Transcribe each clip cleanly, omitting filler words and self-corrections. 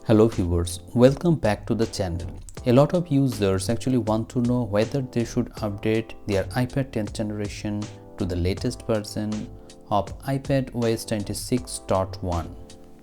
Hello viewers, welcome back to the channel. A lot of users actually want to know whether they should update their iPad 10th generation to the latest version of iPadOS 26.1.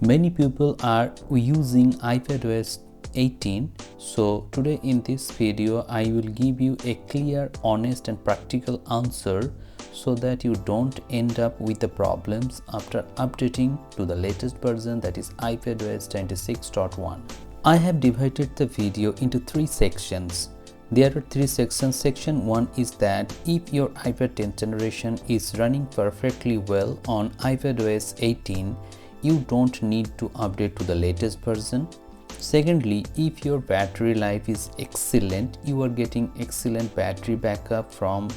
Many people are using iPadOS 18, so today in this video I will give you a clear, honest and practical answer so that you don't end up with the problems after updating to the latest version, that is iPadOS 26.1. I have divided the video into three sections. There are three sections. Section 1 is that if your iPad 10th generation is running perfectly well on iPadOS 18, you don't need to update to the latest version. Secondly, if your battery life is excellent, you are getting excellent battery backup from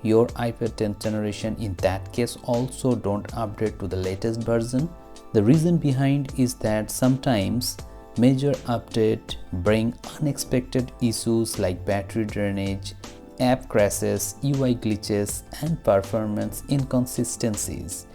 your iPad 10th generation, in that case also don't update to the latest version. The reason behind is that sometimes major update bring unexpected issues like battery drainage, app crashes, UI glitches and performance inconsistencies.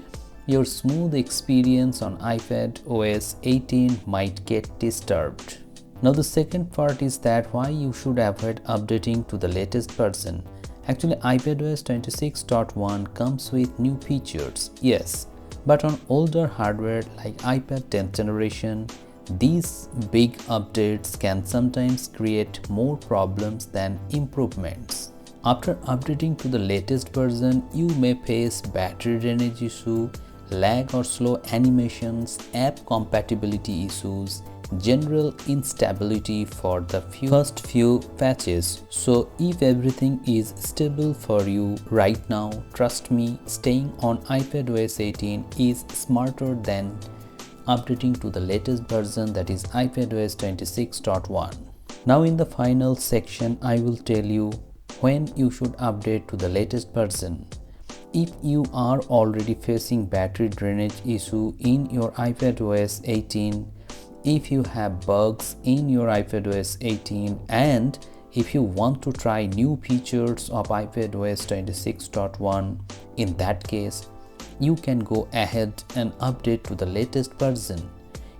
Your smooth experience on iPadOS 18 might get disturbed. Now the second part is that why you should avoid updating to the latest version. Actually, iPadOS 26.1 comes with new features, yes, but on older hardware like iPad 10th generation, these big updates can sometimes create more problems than improvements. After updating to the latest version, you may face battery drainage issue, lag or slow animations, app compatibility issues, general instability for the first few patches. So if everything is stable for you right now, trust me, staying on iPadOS 18 is smarter than updating to the latest version, that is iPadOS 26.1. Now in the final section, I will tell you when you should update to the latest version. If you are already facing battery drainage issue in your iPadOS 18, if you have bugs in your iPadOS 18, and if you want to try new features of iPadOS 26.1, in that case, you can go ahead and update to the latest version.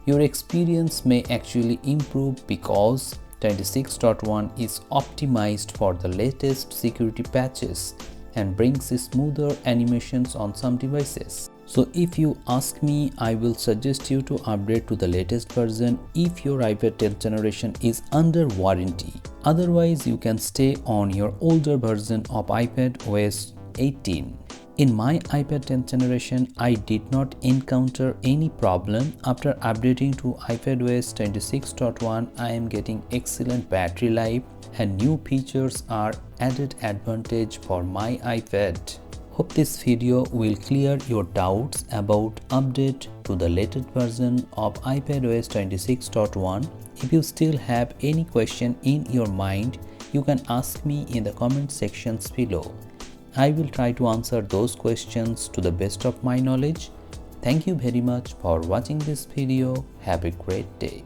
Your experience may actually improve because 26.1 is optimized for the latest security patches and brings smoother animations on some devices. So if you ask me, I will suggest you to upgrade to the latest version if your iPad 10th generation is under warranty. Otherwise, you can stay on your older version of iPadOS 18. In my iPad 10th generation, I did not encounter any problem. After updating to iPadOS 26.1, I am getting excellent battery life and new features are added advantage for my iPad. Hope this video will clear your doubts about update to the latest version of iPadOS 26.1. If you still have any question in your mind, you can ask me in the comment sections below. I will try to answer those questions to the best of my knowledge. Thank you very much for watching this video. Have a great day.